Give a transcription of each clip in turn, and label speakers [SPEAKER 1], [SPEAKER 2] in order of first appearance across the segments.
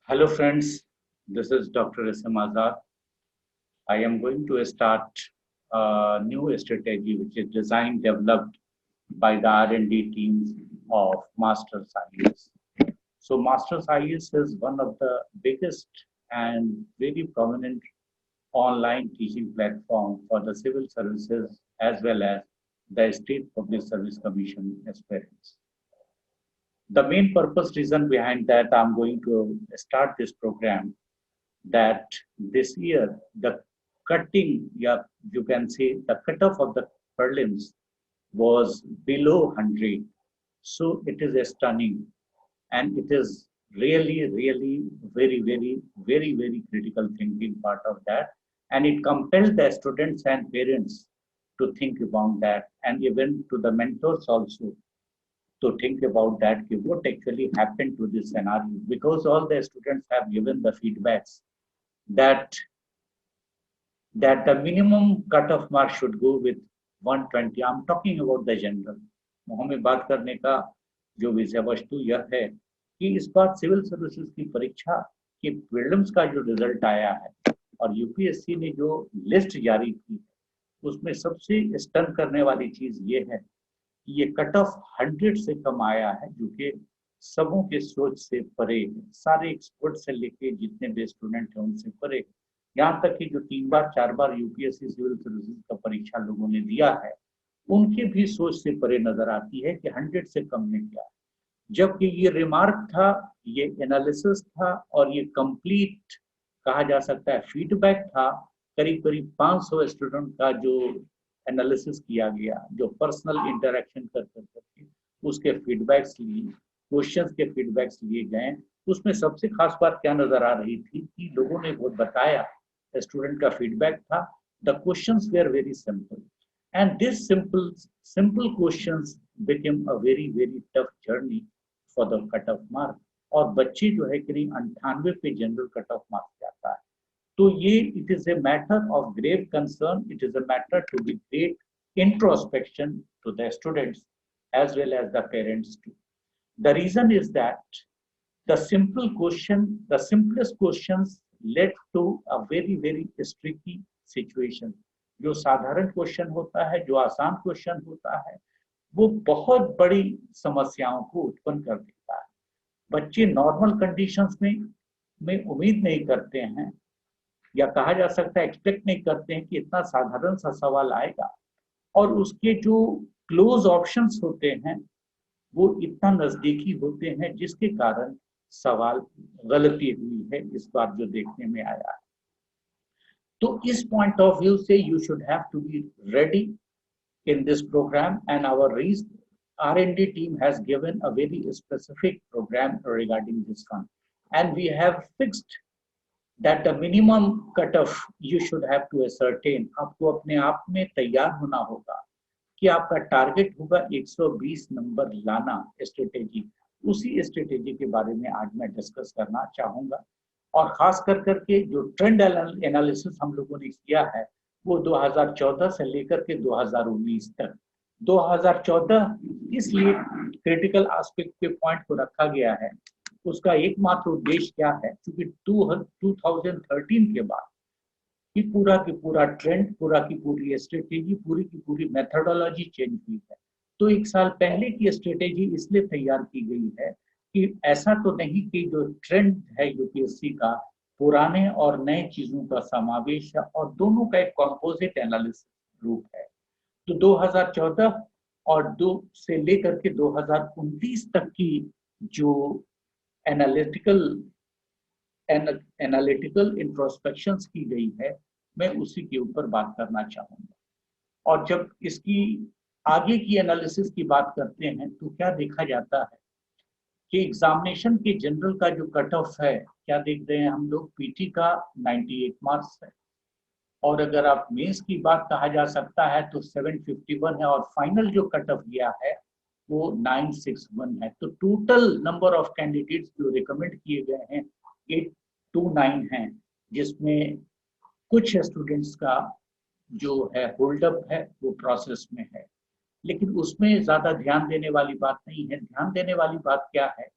[SPEAKER 1] Hello friends, this is Dr. S.M. Azad. I am going to start a new strategy which is designed, developed by the R&D teams of Masters IES. So Masters IES is one of the biggest and very prominent online teaching platform for the civil services as well as the State Public Service Commission aspirants. The main purpose reason behind that I'm going to start this program that this year the cutting, yeah, you can say the cutoff of the prelims was below 100. So it is a stunning and it is really very critical thinking part of that. And it compels the students and parents to think about that and even to the mentors also to think about that what actually happened to this scenario because all the students have given the feedbacks that the minimum cutoff mark should go with 120. I'm talking about the general. हमें बात करने का जो विषय वस्तु यह है कि इस बार सिविल सर्विसेज की परीक्षा की प्रीलिम्स का जो रिजल्ट आया है और यूपीएससी ने जो लिस्ट जारी की उसमें सबसे स्टन करने वाली चीज ये है कि ये कट ऑफ 100 से कम आया है जो कि सबों के सोच से परे है सारे एक्सपर्ट से लेके जितने भी स्टूडेंट हैं उनसे परे यहाँ तक कि जो 3 बार 4 बार यूपीएससी सिविल सर्विसेज का परीक्षा लोगों ने दिया है उनके भी सोच से परे नजर आती है कि 100 से कम में क्या जबकि ये रिमार्क था ये एनालिसिस था और ये कंप्लीट कहा जा सकता है फीडबैक था करीब करीब 500 स्टूडेंट का जो एनालिसिस किया गया जो पर्सनल इंटरेक्शन कर करके उसके फीडबैक्स लिए क्वेश्चंस के फीडबैक्स लिए गए उसमें सबसे खास बात क्या नजर आ रही थी कि लोगों ने बहुत बताया स्टूडेंट का फीडबैक था the questions were very simple and this simple questions became a very tough journey for the cut off mark और बच्चे जो है करीब 98 पे जनरल कट ऑफ मार्क्स जाता है तो ये it is a matter of grave concern it is a matter to be great introspection to the students as well as the parents too. The reason is that the simplest questions led to a very tricky situation. जो साधारण question होता है जो आसान question होता है वो बहुत बड़ी समस्याओं को उत्पन्न कर देता है बच्चे नॉर्मल कंडीशंस में उम्मीद नहीं करते हैं या कहा जा सकता है एक्सपेक्ट नहीं करते हैं कि इतना साधारण सा सवाल आएगा और उसके जो क्लोज ऑप्शंस होते हैं वो इतना नजदीकी होते हैं जिसके कारण सवाल गलती हुई है इस बार जो देखने में आया है तो इस पॉइंट ऑफ व्यू से you should have to be ready in this program and our R&D team has given a very specific program regarding this one and we have fixed that the minimum cutoff you should have to ascertain आपको अपने आप में तैयार होना होगा कि आपका target होगा 120 नंबर लाना स्ट्रेटेजी उसी स्ट्रेटेजी के बारे में आज मैं डिस्कस करना चाहूंगा और खास कर करके जो ट्रेंड एनालिसिस हम लोगों ने किया है वो 2014 से लेकर के 2019 तक 2014 इसलिए क्रिटिकल एस्पेक्ट के पॉइंट को रखा गया है उसका एकमात्र उद्देश्य क्या है क्योंकि 2013 के बाद कि पूरा की पूरा ट्रेंड पूरा की पूरी स्ट्रेटेजी पूरी की पूरी मेथोडोलॉजी चेंज हुई है तो एक साल पहले की स्ट्रेटेजी इसलिए तैयार की गई है कि ऐसा तो नहीं कि जो ट्रेंड है यूपीएससी का पुराने और नए चीजों का समावेश है और दोनों का एक कॉम्पोजिट एनालिसिस रूप है तो 2014 और 2 से लेकर के 2019 तक की जो एनालिटिकल इंट्रोस्पेक्शंस की गई है मैं उसी के ऊपर बात करना चाहूंगा और जब इसकी आगे की एनालिसिस की बात करते हैं तो क्या देखा जाता है कि एग्जामिनेशन के जनरल का जो कट ऑफ है क्या देख रहे हैं हम लोग पीटी का 98 मार्क्स है और अगर आप मेंस की बात कहा जा सकता है तो 751 है और फाइनल जो कट ऑफ गया है वो 961 है तो टोटल नंबर ऑफ कैंडिडेट्स जो रिकमेंड किए गए हैं 829 हैं जिसमें कुछ स्टूडेंट्स का जो है होल्डअप है वो प्रोसेस में है लेकिन उसमें ज्यादा ध्यान देने वाली बात नहीं है ध्यान देने वाली बात क्या है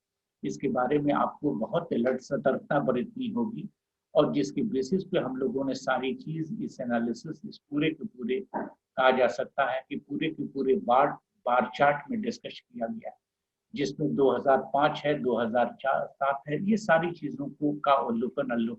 [SPEAKER 1] इसके बारे में आपको बहुत अलर्ट सतर्कता बरतनी होगी, और जिसके बेसिस पे हम लोगों ने सारी चीज इस एनालिसिस, इस पूरे के पूरे कहा जा सकता है कि पूरे के पूरे बार चार्ट में डिस्कस किया गया है, जिसमें 2005 है, 2007 है, ये सारी चीजों को का अवलोकन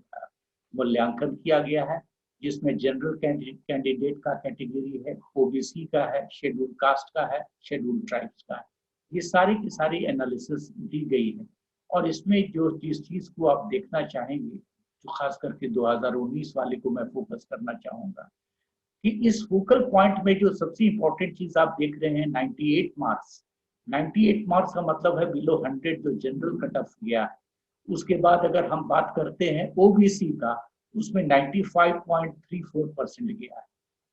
[SPEAKER 1] मूल्यांकन किया गया है, जिसमें जनरल कैंडिडेट का कैटेगरी है, ओबीसी का है, शेड्यूल कास्ट का है, शेड्यूल ट्राइब्स का है। ये सारी की सारी एनालिसिस दी गई है। और इसमें जो जिस चीज को आप देखना चाहेंगे, जो खास करके 2019 वाले को मैं फोकस करना चाहूंगा, कि इस फोकल पॉइंट में जो सबसे इंपॉर्टेंट चीज आप देख रहे हैं 98 मार्क्स। 98 मार्क्स का मतलब है बिलो 100 जो जनरल कट ऑफ गया है। उसके बाद अगर हम बात करते हैं ओबीसी का, उसमें 95.34% गया है।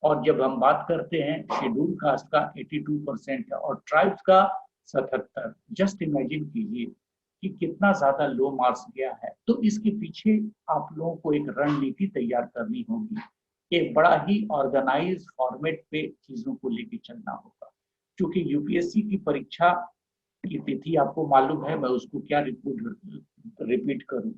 [SPEAKER 1] और जब हम बात करते हैं शेड्यूल कास्ट का 82% है, और ट्राइब्स का 77। जस्ट इमेजिन कीजिए कि कितना ज्यादा लो मार्क्स गया है। तो इसके पीछे आप लोगों को एक रणनीति तैयार करनी होगी, एक बड़ा ही ऑर्गेनाइज फॉर्मेट पे चीजों को लेके चलना होगा। क्योंकि यूपीएससी की परीक्षा की तिथि आपको मालूम है, मैं उसको क्या रिपीट करूं।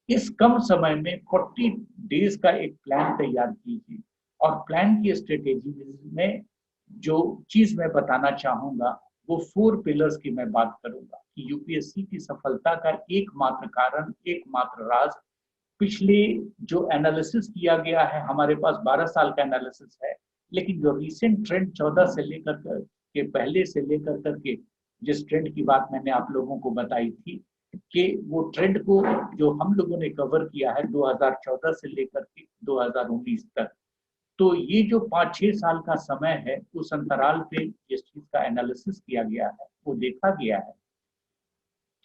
[SPEAKER 1] इस कम समय में 40 डेज का एक प्लान तैयार कीजिए, और प्लान की स्ट्रेटेजी में जो चीज मैं बताना चाहूंगा वो 4 पिलर्स की मैं बात करूंगा, कि यूपीएससी की सफलता का एकमात्र कारण, एकमात्र राज, पिछले जो एनालिसिस किया गया है, हमारे पास 12 साल का एनालिसिस है, लेकिन जो रिसेंट ट्रेंड 14 से लेकर के पहले से लेकर करके जिस ट्रेंड की बात मैंने आप लोगों को बताई थी, कि वो ट्रेंड को जो हम लोगों ने कवर किया है 2014 से लेकर के 2019 तक, तो ये जो 5-6 साल का समय है, उस अंतराल पे जिस चीज का एनालिसिस किया गया है, वो देखा गया है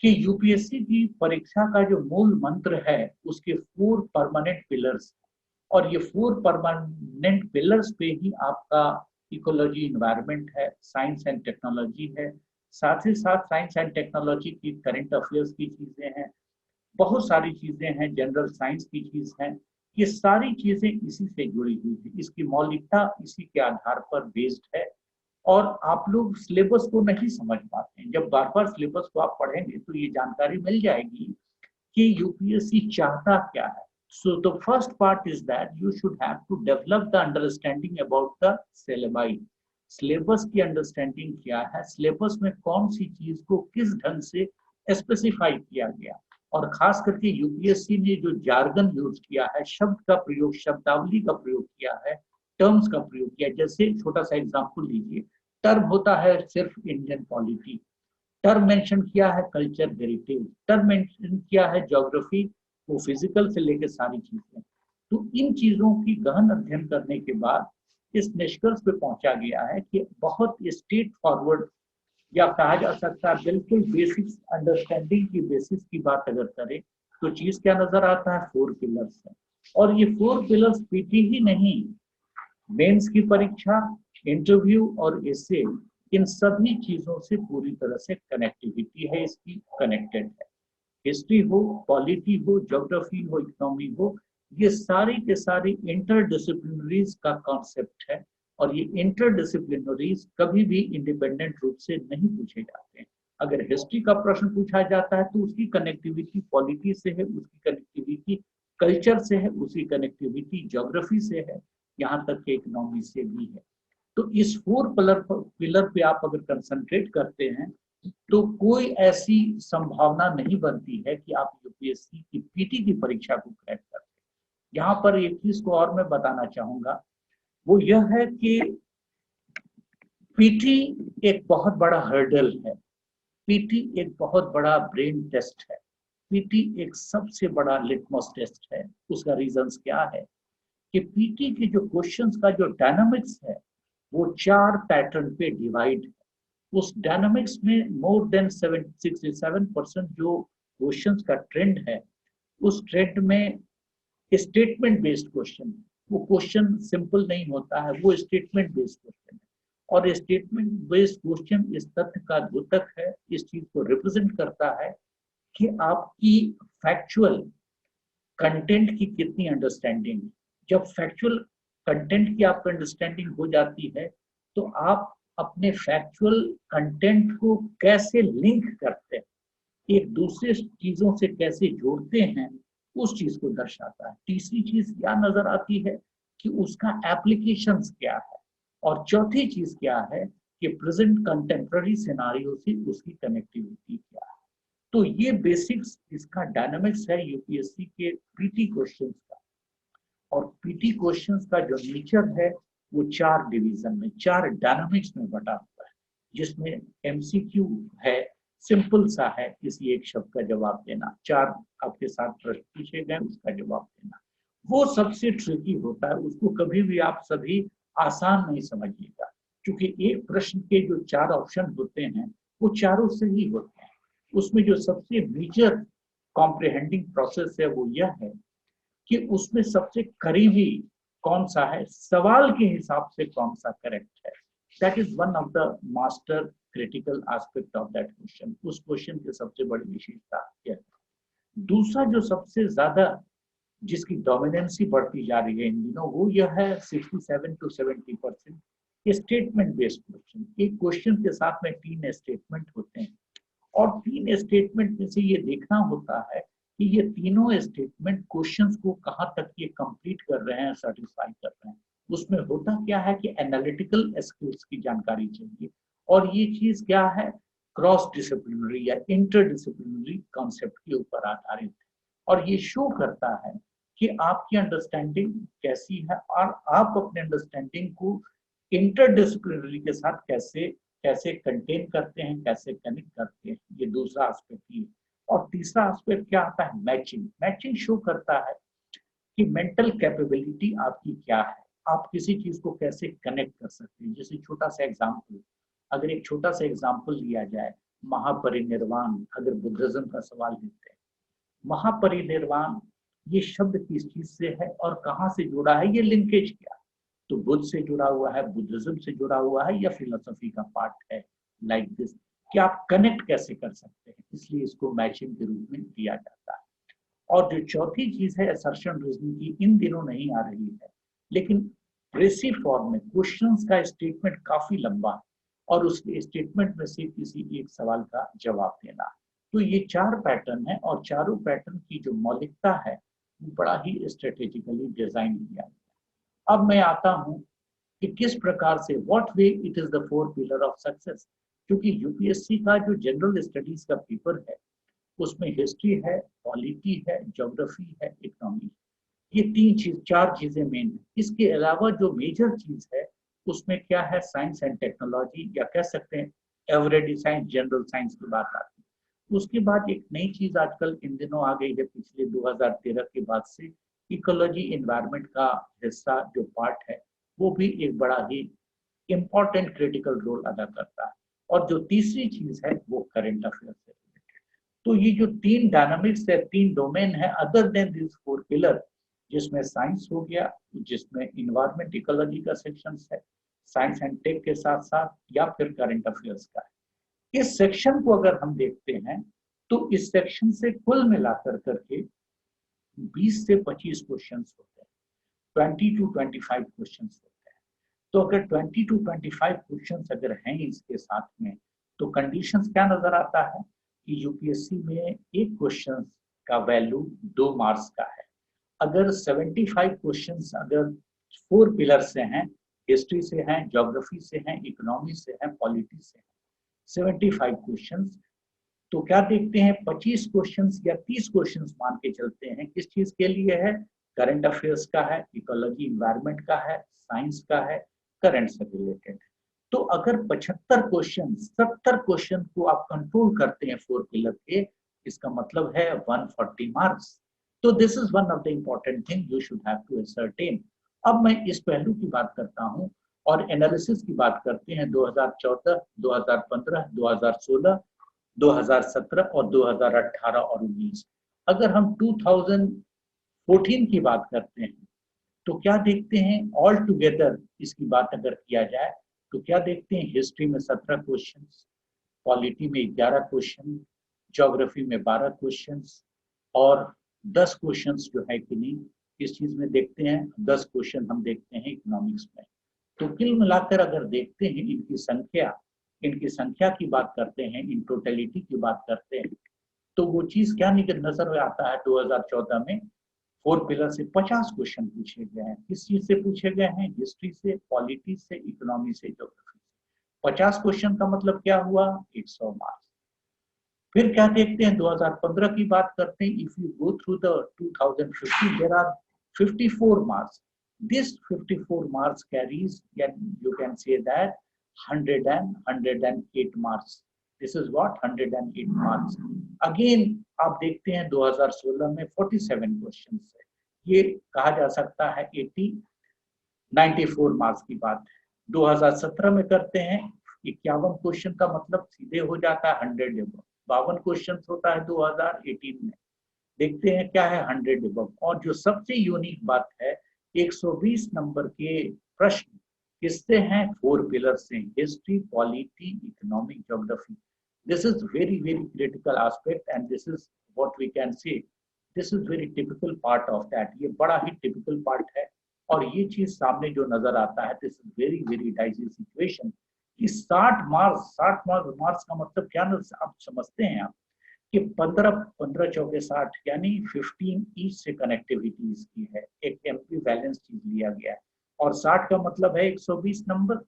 [SPEAKER 1] कि यूपीएससी की परीक्षा का जो मूल मंत्र है, उसके 4 परमानेंट पिलर्स, और ये 4 परमानेंट पिलर्स पे ही आपका इकोलॉजी इन्वायरमेंट है, साइंस एंड टेक्नोलॉजी है, साथ ही साथ साइंस एंड टेक्नोलॉजी की करंट अफेयर्स की चीजें हैं, बहुत सारी चीजें हैं, जनरल साइंस की चीज है। ये सारी चीजें इसी से जुड़ी हुई है, इसकी मौलिकता इसी के आधार पर बेस्ड है। और आप लोग सिलेबस को नहीं समझ पाते हैं। जब बार बार सिलेबस को आप पढ़ेंगे तो ये जानकारी मिल जाएगी कि यूपीएससी चाहता क्या है। So the first part is that you should have to develop the understanding about the syllabus. Syllabus की अंडरस्टैंडिंग क्या है, सिलेबस में कौन सी चीज को किस ढंग से स्पेसिफाई किया गया, और खास करके यूपीएससी ने जो जार्गन यूज किया है, शब्द का प्रयोग, शब्दावली का प्रयोग किया है, टर्म्स का प्रयोग किया। जैसे छोटा सा एग्जांपल लीजिए, टर्म होता है सिर्फ इंडियन पॉलिटी, टर्म मेंशन किया है कल्चर हेरिटेज, टर्म मेंशन किया है ज्योग्राफी, वो फिजिकल से लेकर सारी चीजें। तो इन चीजों की गहन अध्ययन करने के बाद इस निष्कर्ष पे पहुंचा गया है कि बहुत स्ट्रेट फॉरवर्ड, या कहा जा सकता है बिल्कुल बेसिक अंडरस्टैंडिंग की बेसिस की बात अगर करें, तो चीज क्या नजर आता है, 4 पिलर्स है। और ये 4 पिलर्स पीटी ही नहीं, मेंस की परीक्षा, इंटरव्यू और एसे, इन सभी चीजों से पूरी तरह से कनेक्टिविटी है, इसकी कनेक्टेड है। हिस्ट्री हो, पॉलिटी हो, ज्योग्राफी हो, इकोनॉमी हो, ये सारी के सारी इंटरडिसिप्लिनरीज का कॉन्सेप्ट है। और ये इंटरडिसिप्लिनरीज कभी भी इंडिपेंडेंट रूप से नहीं पूछे जाते हैं। अगर हिस्ट्री का प्रश्न पूछा जाता है तो उसकी कनेक्टिविटी पॉलिटी से है, उसकी कनेक्टिविटी कल्चर से है, उसकी कनेक्टिविटी ज्योग्राफी से है, यहाँ तक कि इकोनॉमी से भी है। तो इस 4 पिलर पे आप अगर कंसंट्रेट करते हैं तो कोई ऐसी संभावना नहीं बनती है कि आप यूपीएससी की पीटी की परीक्षा को क्रैक करते हैं। यहाँ पर एक चीज को और मैं बताना चाहूंगा, वो यह है कि पीटी एक बहुत बड़ा हर्डल है, पीटी एक बहुत बड़ा ब्रेन टेस्ट है, पीटी एक सबसे बड़ा लिटमस टेस्ट है। उसका रीजंस क्या है कि पीटी के जो क्वेश्चंस का जो डायनामिक्स है, वो 4 पैटर्न पे डिवाइड है। उस डायनामिक्स में मोर देन 67% जो क्वेश्चंस का ट्रेंड है, उस ट्रेंड में स्टेटमेंट बेस्ड क्वेश्चन, वो क्वेश्चन सिंपल नहीं होता है, वो स्टेटमेंट बेस्ड क्वेश्चन है। और स्टेटमेंट बेस्ड क्वेश्चन इस तथ्य का द्योतक है, इस चीज को रिप्रेजेंट करता है कि आपकी फैक्चुअल कंटेंट की कितनी अंडरस्टैंडिंग। जब फैक्चुअल कंटेंट की आपको अंडरस्टैंडिंग हो जाती है, तो आप अपने फैक्चुअल कंटेंट को कैसे लिंक करते हैं, एक दूसरे चीजों से कैसे जोड़ते हैं उस चीज को दर्शाता है। तीसरी चीज क्या नजर आती है कि उसका एप्लीकेशंस क्या है, और चौथी चीज क्या है कि प्रेजेंट कंटेम्प्ररी सिनारियो से उसकी कनेक्टिविटी क्या है। तो ये बेसिक्स इसका डायनामिक्स है यूपीएससी के पीटी क्वेश्चंस का। और पीटी क्वेश्चंस का जो नेचर है वो 4 डिवीजन में, 4 डायनामिक्स में बटा हुआ है, जिसमें एमसीक्यू है, सिंपल सा है, किसी एक शब्द का जवाब देना, 4 आपके साथ प्रश्न पूछे गए उसका जवाब देना। वो सबसे ट्रिकी होता है, उसको कभी भी आप सभी आसान नहीं समझिएगा, क्योंकि एक प्रश्न के जो 4 ऑप्शन होते हैं वो चारों सही होते हैं। उसमें जो सबसे मेजर कॉम्प्रिहेंडिंग प्रोसेस है वो यह है कि उसमें सबसे करीबी कौन सा है, सवाल के हिसाब से कौन सा करेक्ट है। That is one of the master critical aspect of that question. उस क्वेश्चन की सबसे बड़ी विशेषता यह है। दूसरा जो सबसे ज्यादा जिसकी डोमिनेंसी बढ़ती जा रही है इन दिनों, वो यह है 67 to 70% स्टेटमेंट बेस्ड क्वेश्चन। एक क्वेश्चन के साथ में 3 स्टेटमेंट होते हैं, और 3 स्टेटमेंट में से ये देखना होता है कि ये तीनों स्टेटमेंट क्वेश्चंस को कहाँ तक ये कंप्लीट कर रहे हैं, सेटिस्फाई कर रहे हैं। उसमें होता क्या है कि एनालिटिकल स्किल्स की जानकारी चाहिए, और ये चीज क्या है, क्रॉस डिसिप्लिनरी या इंटर डिसिप्लिनरी कॉन्सेप्ट के ऊपर आधारित है। और ये शो करता है कि आपकी अंडरस्टैंडिंग कैसी है, और आप अपने अंडरस्टैंडिंग को इंटरडिसिप्लिनरी के साथ कैसे कैसे कंटेन करते हैं, कैसे कनेक्ट करते हैं। ये दूसरा एस्पेक्ट ही है। और तीसरा एस्पेक्ट क्या आता है, मैचिंग। मैचिंग शो करता है कि मेंटल कैपेबिलिटी आपकी क्या है, आप किसी चीज को कैसे कनेक्ट कर सकते हैं। जैसे छोटा सा एग्जांपल, अगर एक छोटा सा एग्जांपल लिया जाए, महापरिनिर्वाण, अगर बुद्धिज्म का सवाल लेते हैं, महापरिनिर्वाण ये शब्द किस चीज से है और कहाँ से जुड़ा है, ये लिंकेज क्या है। तो बुद्ध से जुड़ा हुआ है, बुद्धिज्म से जुड़ा हुआ है, या फिलोसफी का पार्ट है, लाइक दिस, कि आप कनेक्ट कैसे कर सकते हैं, इसलिए इसको मैचिंग के रूप में दिया जाता है। और जो चौथी चीज है असर्शन रीजनिंग की, इन दिनों नहीं आ रही है, लेकिन प्रेसिव फॉर्म में क्वेश्चंस का स्टेटमेंट काफी लंबा है, और उस स्टेटमेंट में से किसी एक सवाल का जवाब देना। तो ये 4 पैटर्न है, और चारों पैटर्न की जो मौलिकता है वो बड़ा ही स्ट्रेटेजिकली डिजाइन किया गया। अब मैं आता हूँ कि किस प्रकार से, what way it is the 4 pillar of success. क्योंकि यूपीएससी का जो जनरल स्टडीज का पेपर है उसमें हिस्ट्री है, पॉलिटी है, ज्योग्राफी है, इकोनॉमी, ये 4 चीजें मेन है। इसके अलावा जो मेजर चीज है उसमें क्या है, साइंस एंड टेक्नोलॉजी, या कह सकते हैं एवरेडी साइंस, जनरल साइंस की बात आती है। उसके बाद एक नई चीज आजकल इन दिनों आ गई है, पिछले 2013 के बाद से, इकोलॉजी एनवायरनमेंट का हिस्सा जो पार्ट है वो भी एक बड़ा ही इंपॉर्टेंट क्रिटिकल रोल अदा करता है। और जो तीसरी चीज है वो करंट अफेयर से। तो ये जो 3 डायनामिक्स है, 3 डोमेन है, अदर देन दिस 4 पिलर, जिसमें साइंस हो गया, जिसमें इन्वायरमेंट इकोलॉजी का सेक्शन है, साइंस एंड टेक के साथ साथ, या फिर करंट अफेयर्स का है। इस सेक्शन को अगर हम देखते हैं तो इस सेक्शन से कुल मिलाकर करके 20 से 25 क्वेश्चन होते हैं, 20 to 25 क्वेश्चन होते हैं। तो अगर 20 to 25 क्वेश्चन अगर हैं इसके साथ में, तो कंडीशंस क्या नजर आता है कि यूपीएससी में एक क्वेश्चन का वैल्यू 2 मार्क्स का है। अगर 75 क्वेश्चंस अगर 4 पिलर से हैं, हिस्ट्री से हैं, ज्योग्राफी से हैं, इकोनॉमी से हैं, पॉलिटी से हैं, 75 क्वेश्चंस, तो क्या देखते हैं, 25 क्वेश्चंस या 30 क्वेश्चंस मान के चलते हैं, किस चीज के लिए है, करंट अफेयर्स का है, इकोलॉजी इन्वायरमेंट का है, साइंस का है, करंट से रिलेटेड। तो अगर 75 क्वेश्चन, 70 क्वेश्चन को आप कंट्रोल करते हैं 4 पिलर के, इसका मतलब है 140 मार्क्स। तो this is one of the important thing you should have to ascertain. अब मैं इस पहलू की बात करता हूं, और एनालिसिस की बात करते हैं 2014, 2015, 2016, 2017 और 2018 और 19। अगर हम 2014 की बात करते हैं तो क्या देखते हैं, ऑल टुगेदर इसकी बात अगर किया जाए तो क्या देखते हैं, हिस्ट्री में 17 क्वेश्चन, पॉलिटी में 11 क्वेश्चन, ज्योग्राफी में 12 क्वेश्चन, और 10 क्वेश्चन जो है कि नहीं इस चीज में देखते हैं, 10 क्वेश्चन हम देखते हैं इकोनॉमिक्स में। तो कुल मिलाकर अगर देखते हैं इनकी संख्या की बात करते हैं, इन टोटलिटी की बात करते हैं, तो वो चीज क्या नजर में आता है 2014 में 4 पिलर से 50 क्वेश्चन पूछे गए हैं। किस चीज से पूछे गए हैं? हिस्ट्री से, पॉलिटी से, इकोनॉमी से, ज्योग्राफी से। 50 क्वेश्चन का मतलब क्या हुआ? 100 मार्क्स। फिर क्या देखते हैं 2015 की बात करते हैं। If you go through the 2015 there are 54 marks. This 54 marks carries, you can say that 108 marks. This is what 108 marks. Again आप देखते हैं 2016 में 47 क्वेश्चंस है। ये कहा जा सकता है 94 मार्क्स की बात है। 2017 में करते हैं 51 क्वेश्चन का मतलब सीधे हो जाता है 100 एबव। 52 क्वेश्चन होता है 2018 में। देखते हैं क्या है 100 एबव। और जो सबसे यूनिक बात है 120 नंबर के प्रश्न किससे हैं? 4 पिलर से, history, polity, economic, geography. This is very very critical aspect and this is what we can say, this is very typical part of that. ये बड़ा ही टिपिकल पार्ट है। और ये चीज सामने जो नजर आता है, this is very very dizzy situation कि 60 मार्क्स का मतलब क्या आप समझते हैं आप कि 15 चौके 60 यानी 15 ईच से कनेक्टिविटी इसकी है। एक एमपी बैलेंस चीज लिया गया है। और 60 का मतलब है 120 नंबर।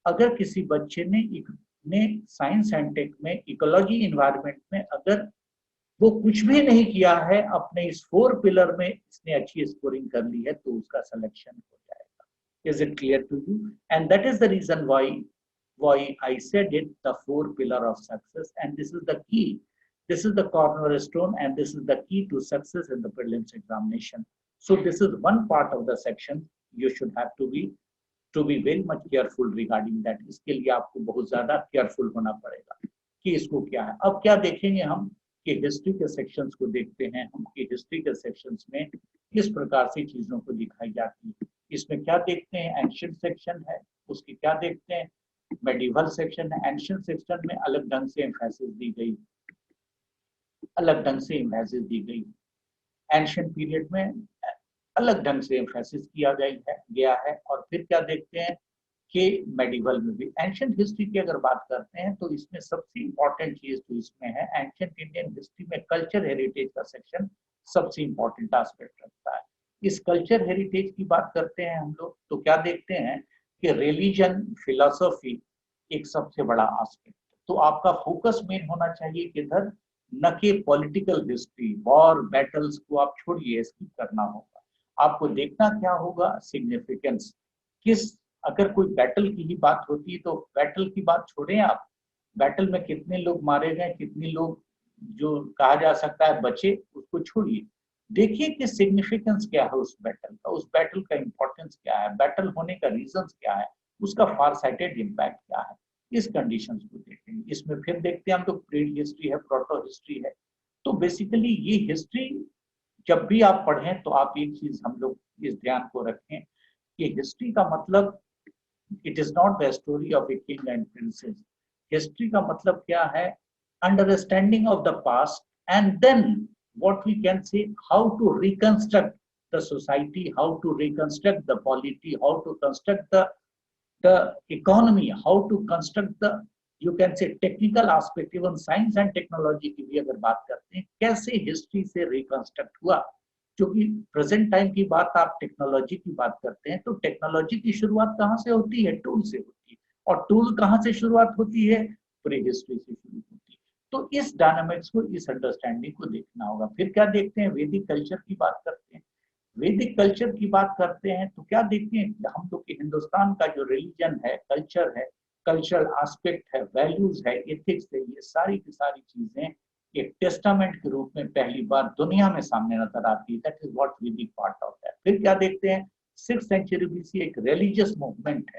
[SPEAKER 1] अगर किसी बच्चे ने साइंस एंड टेक में इकोलॉजी इन्वायरमेंट में अगर वो कुछ भी नहीं किया है, अपने इस 4 पिलर में इसने अच्छी स्कोरिंग कर ली है, तो उसका सिलेक्शन हो जाएगा। Is it clear to you? And that is the reason why I said it, the 4 pillar of success, and this is the key. This is the cornerstone, and this is the key to success in the prelims examination. So this is one part of the section you should have to be very much careful regarding that. इसके लिए आपको बहुत ज्यादा careful होना पड़ेगा कि इसको क्या है। अब क्या देखेंगे हम कि हिस्ट्री के सेक्शंस को देखते हैं हम कि हिस्ट्री के सेक्शंस में किस प्रकार से चीजों को दिखाई जाती है। इसमें क्या देखते हैं? एंशिएंट सेक्शन है, उसकी क्या देखते हैं? मेडिवल सेक्शन है। एंशिएंट सेक्शन में अलग ढंग से एम्फेसिस दी गई, अलग ढंग से एम्फेसिस दी गई। एंशिएंट पीरियड में अलग ढंग से एम्फेसिस किया गया है। और फिर क्या देखते हैं कि मेडिवल में भी। एंशिएंट हिस्ट्री की अगर बात करते हैं तो इसमें सबसे इंपॉर्टेंट चीज तो इसमें है एंशिएंट इंडियन हिस्ट्री में कल्चर हेरिटेज का सेक्शन सबसे इंपॉर्टेंट एस्पेक्ट रखता है। इस कल्चर हेरिटेज की बात करते हैं हम लोग तो क्या देखते हैं कि रिलीजन, फिलॉसफी एक सबसे बड़ा एस्पेक्ट। तो आपका फोकस मेन होना चाहिए किधर? न कि पॉलिटिकल हिस्ट्री, वॉर, बैटल्स को आप छोड़िए, स्किप करना होगा। आपको देखना क्या होगा? सिग्निफिकेंस। किस, अगर कोई बैटल की ही बात होती है तो बैटल की बात छोड़ें आप, बैटल में कितने लोग मारे गए, कितने लोग जो कहा जा सकता है बचे, उसको छोड़िए। देखिए कि सिग्निफिकेंस क्या है उस बैटल का, उस बैटल का इंपॉर्टेंस क्या है, बैटल होने का रीजन क्या है, उसका फार साइटेड इम्पैक्ट क्या है। इस कंडीशंस को देखेंगे। इसमें फिर देखते हैं हम तो प्री हिस्ट्री है, प्रोटो हिस्ट्री है। तो बेसिकली ये हिस्ट्री जब भी आप पढ़ें तो आप एक चीज हम लोग इस ध्यान को रखें कि हिस्ट्री का मतलब it is not the story of a king and princes. History का मतलब क्या है? Understanding of the past and then what we can say, how to reconstruct the society, how to reconstruct the polity, how to construct the economy, how to construct the, you can say, technical aspect, even science and technology की भी अगर बात करते हैं कैसे history से reconstruct हुआ। क्योंकि प्रेजेंट टाइम की बात, आप टेक्नोलॉजी की बात करते हैं तो टेक्नोलॉजी की शुरुआत कहाँ से होती है? टूल से होती है। और टूल कहाँ से शुरुआत होती है? प्री हिस्ट्री से शुरू होती है। तो इस डायनामिक्स को, इस अंडरस्टैंडिंग को देखना होगा। फिर क्या देखते हैं? वैदिक कल्चर की बात करते हैं। वैदिक कल्चर की बात करते हैं तो क्या देखते हैं हम लोग कि हिंदुस्तान का जो रिलीजन है, कल्चर है, कल्चरल एस्पेक्ट है, वैल्यूज है, एथिक्स है, ये सारी की सारी चीजें एक टेस्टामेंट के रूप में पहली बार दुनिया में सामने नजर आती है। दैट इज व्हाट वैदिक पार्ट ऑफ दैट। फिर क्या देखते हैं? 6th सेंचुरी बीसी एक रिलीजियस मूवमेंट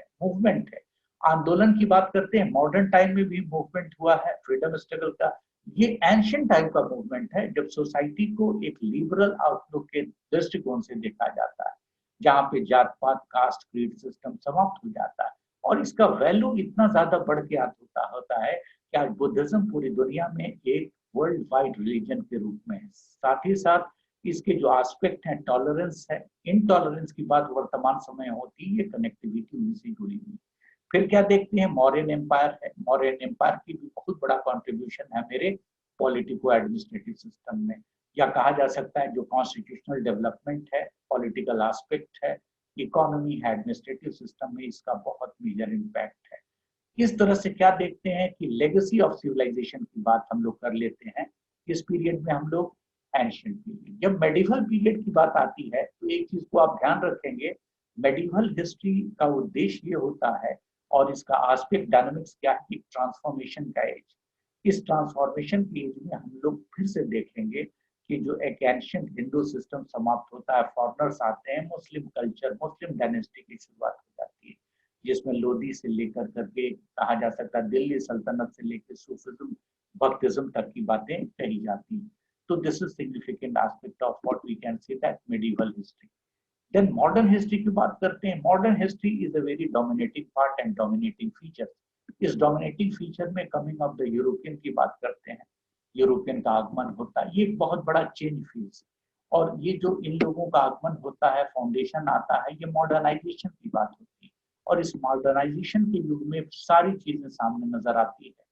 [SPEAKER 1] है। आंदोलन की बात करते हैं, मॉडर्न टाइम में भी मूवमेंट हुआ है फ्रीडम स्ट्रगल का। ये एंशिएंट टाइम का मूवमेंट है जब सोसाइटी को एक लिबरल आउटलुक के दृष्टिकोण से देखा जाता है, जहाँ पे जात पात, कास्ट, क्रीड सिस्टम समाप्त हो जाता है। और इसका वैल्यू इतना ज्यादा बढ़ के होता है कि आज बुद्धिज्म पूरी दुनिया में एक वर्ल्ड वाइड रिलीजन के रूप में है। साथ ही साथ इसके जो एस्पेक्ट है, टॉलरेंस है, इनटॉलरेंस की बात वर्तमान समय होती है, ये कनेक्टिविटी उनसे जुड़ी हुई। फिर क्या देखते हैं? मौर्यन एम्पायर है। मौर्यन एम्पायर की भी बहुत बड़ा कंट्रीब्यूशन है मेरे पॉलिटिको एडमिनिस्ट्रेटिव सिस्टम में, या कहा जा सकता है जो कॉन्स्टिट्यूशनल डेवलपमेंट है, पॉलिटिकल एस्पेक्ट है, इकोनॉमी है, एडमिनिस्ट्रेटिव सिस्टम में इसका बहुत मेजर इम्पैक्ट है। इस तरह से क्या देखते हैं कि लेगेसी ऑफ सिविलाइजेशन की बात हम लोग कर लेते हैं। इस पीरियड में हम लोग एंशिएंट पीरियड, जब मेडिवल पीरियड की बात आती है तो एक चीज को आप ध्यान रखेंगे, मेडिवल हिस्ट्री का उद्देश्य ये होता है और इसका एस्पेक्ट डायनामिक्स क्या है, ट्रांसफॉर्मेशन का एज। इस ट्रांसफॉर्मेशन के एज में हम लोग फिर से देखेंगे कि जो एक एंशिएंट हिंदू सिस्टम समाप्त होता है, फॉरनर्स आते हैं, मुस्लिम कल्चर, मुस्लिम डायनेस्टी की शुरुआत हो जाती है, जिसमें लोधी से लेकर करके कहा जा सकता है दिल्ली सल्तनत से लेकर सूफिज्म, भक्तिज्म तक की बातें कही जाती हैं। तो this is significant aspect of what we can say that medieval history. Then modern history की बात करते हैं। Modern history is a very dominating part and dominating feature. इस डोमिनेटिंग फीचर में कमिंग ऑफ द यूरोपियन की बात करते हैं, यूरोपियन का आगमन होता है, ये एक बहुत बड़ा चेंज फील्स। और ये जो इन लोगों का आगमन होता है, फाउंडेशन आता है, ये मॉडर्नाइजेशन की बात होती है। और इस मॉडर्नाइजेशन के युग में सारी चीजें सामने नजर आती है,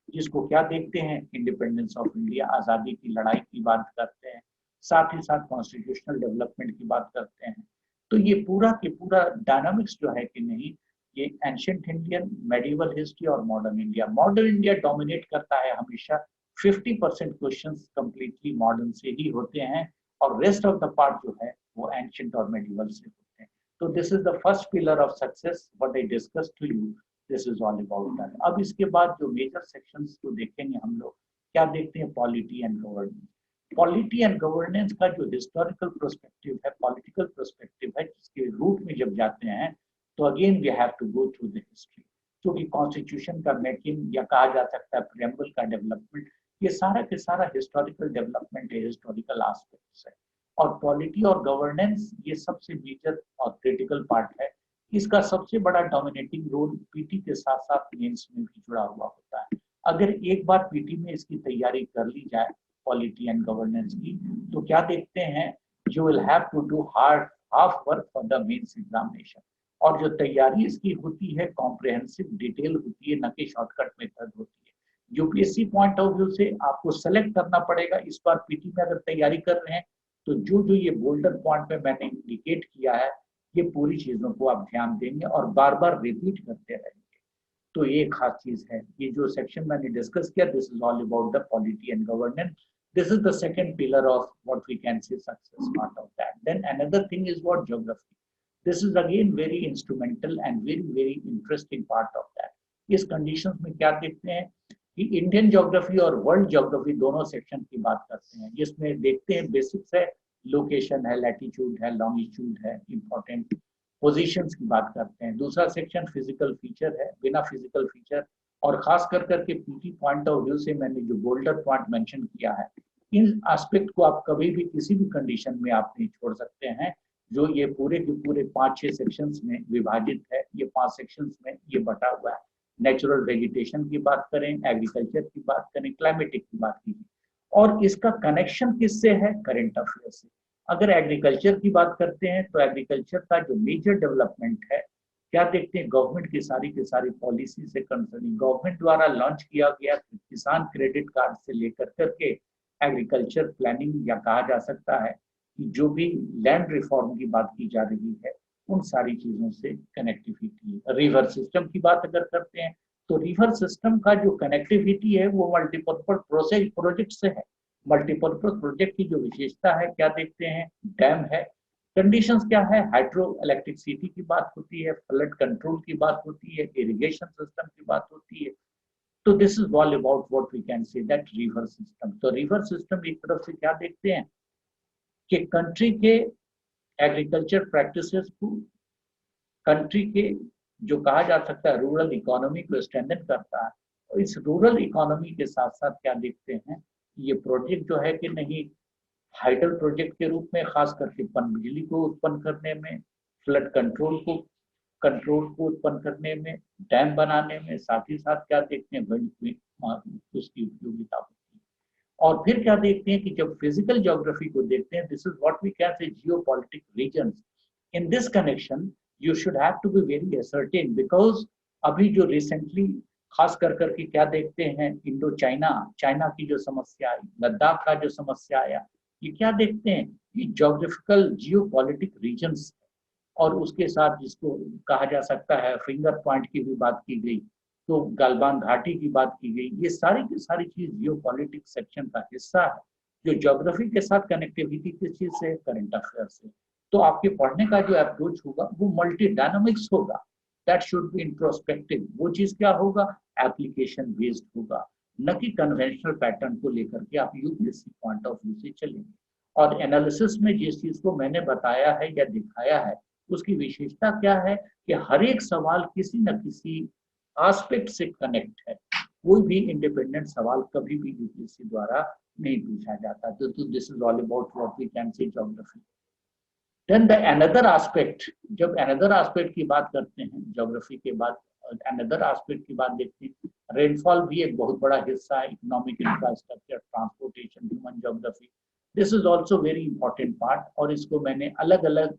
[SPEAKER 1] जिसको क्या देखते हैं, इंडिपेंडेंस ऑफ इंडिया, आजादी की लड़ाई की बात करते हैं, साथ ही साथ कॉन्स्टिट्यूशनल डेवलपमेंट की बात करते हैं। तो ये पूरा के पूरा डायनामिक्स जो है कि नहीं, ये एंशिएंट इंडियन, मेडिवल हिस्ट्री और modern India. Modern India dominate करता है हमेशा, 50% क्वेश्चंस कंप्लीटली मॉडर्न से ही होते हैं और रेस्ट ऑफ द पार्ट जो है वो एंशिएंट और मेडिवल से होते हैं। तो this is the first pillar of success what I discuss to you, this is all about that. अब इसके बाद जो मेजर सेक्शंस को देखेंगे हम लोग, क्या देखते हैं, polity and governance. Polity and governance का जो हिस्टोरिकल पर्सपेक्टिव है, पॉलिटिकल पर्सपेक्टिव है, जिसके रूट में जब जाते हैं तो again we have to go through the history. क्योंकि कॉन्स्टिट्यूशन का मेकिंग या कहा जा सकता है प्रेम्बल का डेवलपमेंट, ये सारा के सारा हिस्टोरिकल डेवलपमेंट है, हिस्टोरिकल एस्पेक्ट्स है। और पॉलिटी और गवर्नेंस ये सबसे मेजर और क्रिटिकल पार्ट है। इसका सबसे बड़ा डोमिनेटिंग रोल पीटी के साथ साथ मेंस में भी जुड़ा हुआ होता है। अगर एक बार पीटी में इसकी तैयारी कर ली जाए पॉलिटी एंड गवर्नेंस की, तो क्या देखते हैं, you will have to do hard half work for the mains examination. और जो तैयारी इसकी होती है कॉम्प्रिहेंसिव डिटेल होती है, न कि शॉर्टकट मेथड होती है। यूपीएससी पॉइंट ऑफ व्यू से आपको सेलेक्ट करना पड़ेगा। इस बार पीटी में अगर तैयारी कर रहे हैं तो जो जो ये बोल्डर पॉइंट में मैंने इंडिकेट किया है, ये पूरी चीजों को आप ध्यान देंगे और बार बार रिपीट करते रहेंगे। तो ये खास चीज है। ये जो सेक्शन मैंने डिस्कस किया, this is all about the polity and governance. This is the second pillar of what we can say success part of that. Then another thing is what geography. This is again very instrumental and very interesting part of that. इस conditions में क्या देखते हैं कि Indian geography और world geography दोनों section की बात करते हैं, जिसमें देखते हैं बेसिक्स है, लोकेशन है, लैटिट्यूड है, लॉन्गिट्यूड है, इंपॉर्टेंट पोजीशंस की बात करते हैं। दूसरा सेक्शन फिजिकल फीचर है, बिना फिजिकल फीचर, और खास कर करके पीटी पॉइंट ऑफ व्यू से मैंने जो बोल्डर पॉइंट मेंशन किया है, इन एस्पेक्ट को आप कभी भी किसी भी कंडीशन में आप नहीं छोड़ सकते हैं। जो ये पूरे के पूरे 5-6 सेक्शंस में विभाजित है, ये 5 सेक्शंस में ये बटा हुआ है। नेचुरल वेजिटेशन की बात करें, एग्रीकल्चर की बात करें, क्लाइमेटिक की बात कीजिए, और इसका कनेक्शन किससे है, करंट अफेयर से। अगर एग्रीकल्चर की बात करते हैं तो एग्रीकल्चर का जो मेजर डेवलपमेंट है, क्या देखते हैं, गवर्नमेंट की सारी पॉलिसी से कंसर्निंग, गवर्नमेंट द्वारा लॉन्च किया गया किसान क्रेडिट कार्ड से लेकर करके एग्रीकल्चर प्लानिंग, या कहा जा सकता है कि जो भी लैंड रिफॉर्म की बात की जा रही है, उन सारी चीजों से कनेक्टिविटी। रिवर सिस्टम की बात अगर करते हैं तो रिवर सिस्टम का जो कनेक्टिविटी है वो मल्टीपर्पज प्रोजेक्ट से है। मल्टीपर्पज प्रोजेक्ट की जो विशेषता है, क्या देखते हैं, डैम है, कंडीशंस क्या है, हाइड्रो इलेक्ट्रिसिटी की बात होती है, फ्लड कंट्रोल की बात होती है, इरिगेशन सिस्टम की बात होती है। तो this is all about what we can say that river system. तो रिवर सिस्टम एक तरफ से क्या देखते हैं कि कंट्री के एग्रीकल्चर प्रैक्टिसेस को, कंट्री के जो कहा जा सकता है रूरल इकोनॉमी को स्ट्रेंथन करता है। और इस रूरल इकोनॉमी के साथ साथ क्या देखते हैं, ये प्रोजेक्ट जो है कि नहीं, हाइडल प्रोजेक्ट के रूप में खास करके पनबिजली को उत्पन्न करने में, फ्लड कंट्रोल को उत्पन्न करने में, डैम बनाने में, साथ ही साथ क्या देखते हैं, उसकी उपयोगिता होती है। और फिर क्या देखते हैं कि जब फिजिकल ज्योग्राफी को देखते हैं, this is what we can say geopolitic reasons. In this connection you should have to be very ascertain, because अभी जो रिसेंटली खास कर करके क्या देखते हैं, इंडो चाइना, चाइना की जो समस्या आई, लद्दाख का जो समस्या आया, ये क्या देखते हैं, ये ज्योग्राफिकल जियोपॉलिटिक रीजन्स, और उसके साथ जिसको कहा जा सकता है फिंगर पॉइंट की भी बात की गई, तो गलवान घाटी की बात की गई, ये सारी की सारी चीज जियोपॉलिटिक्स सेक्शन का हिस्सा है, जो ज्योग्राफी के साथ कनेक्टिविटी किस चीज से, करंट अफेयर से। तो आपके पढ़ने का जो अप्रोच होगा वो मल्टी डायनामिक्स होगा, दैट शुड बी इंट्रोस्पेक्टिव। वो चीज क्या होगा, एप्लीकेशन बेस्ड होगा, न कि कन्वेंशनल पैटर्न को लेकर के आप यूपीएससी पॉइंट ऑफ व्यू से चलेंगे। और एनालिसिस में जिस चीज को मैंने बताया है या दिखाया है, उसकी विशेषता क्या है कि हर एक सवाल किसी न किसी एस्पेक्ट से कनेक्ट है, कोई भी इंडिपेंडेंट सवाल कभी भी यूपीएससी द्वारा नहीं पूछा जाता। तो this is all about what we can say geography. Then the another aspect, जब अनदर एस्पेक्ट की बात करते हैं ज्योग्राफी के बाद, अनदर एस्पेक्ट की बात देखते हैं, रेनफॉल भी एक बहुत बड़ा हिस्सा है, economic infrastructure, transportation, human geography, this is also very important part. और इसको मैंने अलग अलग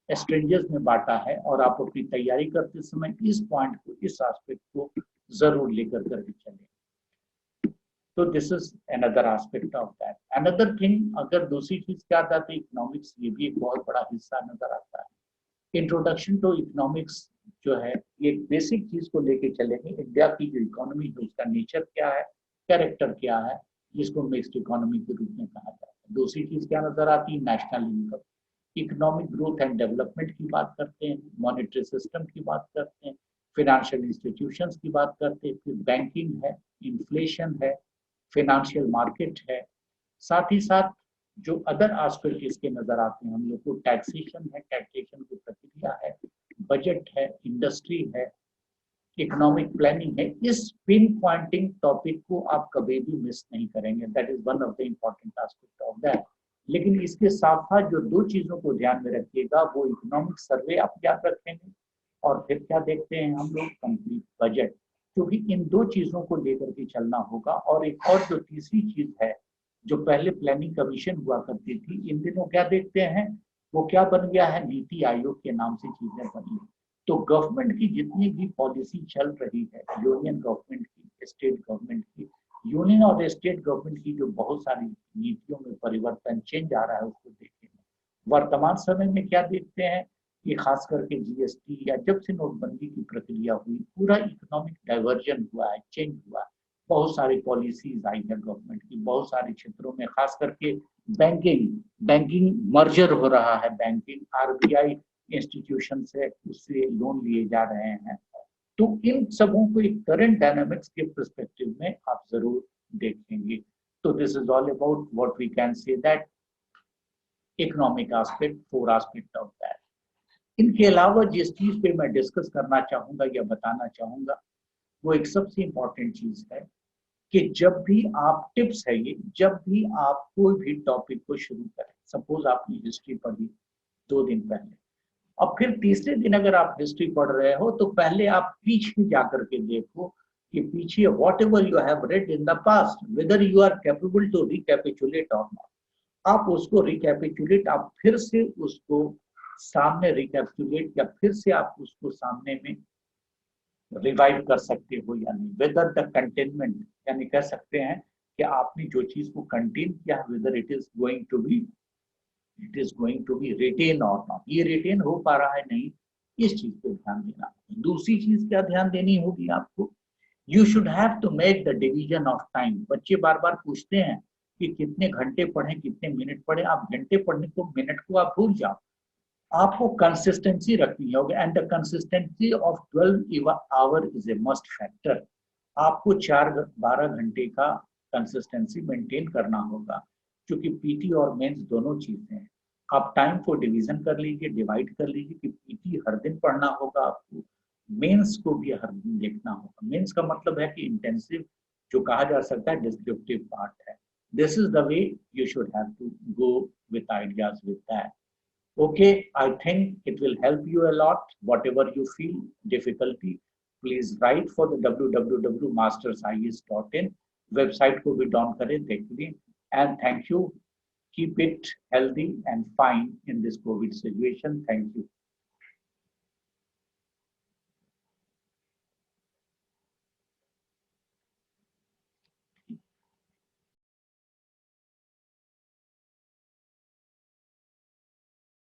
[SPEAKER 1] स्ट्रेंजर्स में बांटा है, और आप अपनी तैयारी करते समय इस पॉइंट को, इस एस्पेक्ट को जरूर लेकर करके चलें। तो this is another aspect of that. Another thing, अगर दूसरी चीज क्या आता है, इकोनॉमिक्स, ये भी एक बहुत बड़ा हिस्सा नजर आता है। इंट्रोडक्शन टू इकोनॉमिक्स जो है, ये बेसिक चीज को लेके चलेंगे, इंडिया की जो इकोनॉमी है उसका नेचर क्या है, कैरेक्टर क्या है, जिसको मिक्स्ड इकोनॉमी के रूप में कहा जाता है। दूसरी चीज क्या नजर आती है, national income, economic growth and development की बात करते हैं, मॉनेटरी सिस्टम की बात करते हैं, फिनेंशियल इंस्टीट्यूशंस की बात करते हैं, फिर बैंकिंग है, इन्फ्लेशन है, फिनेंशियल मार्केट है, साथ ही साथ जो अदर एस्पेक्ट इसके नजर आते हैं हम लोग को, टैक्सेशन है, टैक्सेशन की प्रक्रिया है, बजट है, इंडस्ट्री है, इकोनॉमिक प्लानिंग है। इस पिन पॉइंटिंग टॉपिक को आप कभी भी मिस नहीं करेंगे, that is one of the important aspect of that. लेकिन इसके साथ साथ जो दो चीजों को ध्यान में रखिएगा, वो इकोनॉमिक सर्वे आप याद रखेंगे, और फिर क्या देखते हैं हम लोग, कंप्लीट बजट, क्योंकि इन दो चीजों को लेकर के चलना होगा। और एक और जो तीसरी चीज है, जो पहले प्लानिंग कमीशन हुआ करती थी, इन दिनों क्या देखते हैं, वो क्या बन गया है, नीति आयोग के नाम से चीजें बनी। तो गवर्नमेंट की जितनी भी पॉलिसी चल रही है, यूनियन गवर्नमेंट की, स्टेट गवर्नमेंट की, यूनियन और स्टेट गवर्नमेंट की जो बहुत सारी नीतियों में परिवर्तन, चेंज आ रहा है, उसको देखेंगे। वर्तमान समय में क्या देखते हैं कि खास करके जीएसटी या जब से नोटबंदी की प्रक्रिया हुई, पूरा इकोनॉमिक डाइवर्जन हुआ है, चेंज हुआ है, बहुत सारी पॉलिसीज आई है गवर्नमेंट की, बहुत सारे क्षेत्रों में, खास करके बैंकिंग, बैंकिंग मर्जर हो रहा है, बैंकिंग आरबीआई इंस्टीट्यूशन से उससे लोन लिए जा रहे हैं। तो इन सबों को एक करंट डायनामिक्स के पर्सपेक्टिव में आप जरूर देखेंगे। तो this is all about what we can say that economic aspect, four aspect of that. इनके अलावा जिस चीज पे मैं डिस्कस करना चाहूंगा या बताना चाहूंगा, वो एक सबसे इंपॉर्टेंट चीज है कि जब भी आप, टिप्स है ये, जब भी आप कोई भी टॉपिक को शुरू करें, सपोज आपने हिस्ट्री पढ़ी 2 दिन पहले, अब फिर तीसरे दिन अगर आप हिस्ट्री पढ़ रहे हो, तो पहले आप पीछे जाकर के देखो कि पीछे whatever you have read in the past, whether you are capable to recapitulate or not. आप उसको रिकैपिचुलेट, आप फिर से उसको सामने रिकैपिचुलेट, या फिर से आप उसको सामने में रिवाइव कर सकते हो या नहीं, वेदर द कंटेनमेंट, यानी कह सकते हैं कि आपने जो चीज को कंटेन किया, whether it is going to be, it is going to be written or not, ये रिटेन हो पा रहा है नहीं, इस चीज पे ध्यान देना। दूसरी चीज क्या ध्यान देनी होगी आपको, you should have to make the division of time. बच्चे बार बार पूछते हैं कि कितने घंटे पढ़े, कितने मिनट पढ़े, आप घंटे पढ़ने को, मिनट को आप भूल जाओ, आपको कंसिस्टेंसी रखनी होगी, and the consistency of 12 our is a must factor. आपको 4-12 घंटे का कंसिस्टेंसी मेंटेन करना होगा, क्योंकि पीटी और मेंस दोनों चीजें हैं। आप टाइम को डिवीजन कर लीजिए, डिवाइड कर लीजिए कि पीटी हर दिन पढ़ना होगा आपको, मेंस को भी हर दिन देखना होगा। मेंस का मतलब है कि इंटेंसिव, जो कहा जा सकता है डिस्क्रिप्टिव पार्ट है। This is the way you should have to go with ideas with that. Okay, I think it will help you a lot. Whatever you feel difficulty, please write for the www.mastersis.in website को भी down करें, देख लीजिए, and thank you. Keep it healthy and fine in this COVID situation. Thank you.